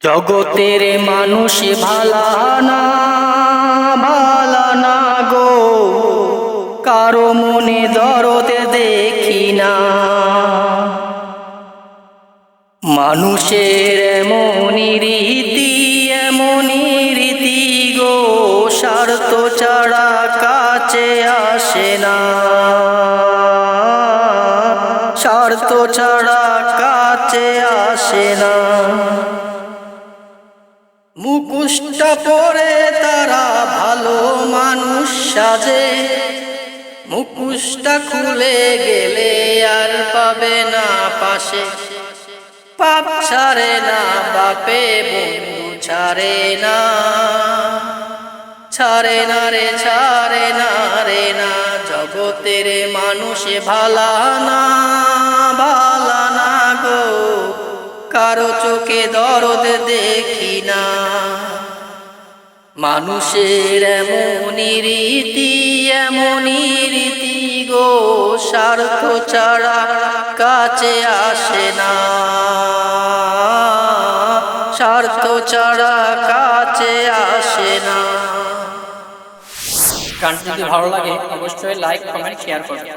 জগতের মানুষ ভালানা ভালানা গো, কারো মনে দরদ দেখি না। মানুষের এমনই রীতি গো, স্বার্থ ছাড়া কাছে আসে না, স্বার্থ ছাড়া কাছে আসে না। মুখোশটা পরে তারা ভালো মানুষ সাজে, মুখোশটা খুলে গেলে আর পাবে না পাশে। পাপ ছাড়ে না বাপে, বন্ধু ছাড়ে না, ছাড়ে না রে, ছাড়ে না রে না। জগতের মানুষ ভালানা ভালানা গো, কারো চোখে দরদ দেখি না। মানুষের এমনই রীতি গো, স্বার্থ ছাড়া কাছে আসে না, স্বার্থ ছাড়া কাছে আসে না। গানটি যদি ভালো লাগে অবশ্যই লাইক, কমেন্ট, শেয়ার করবেন।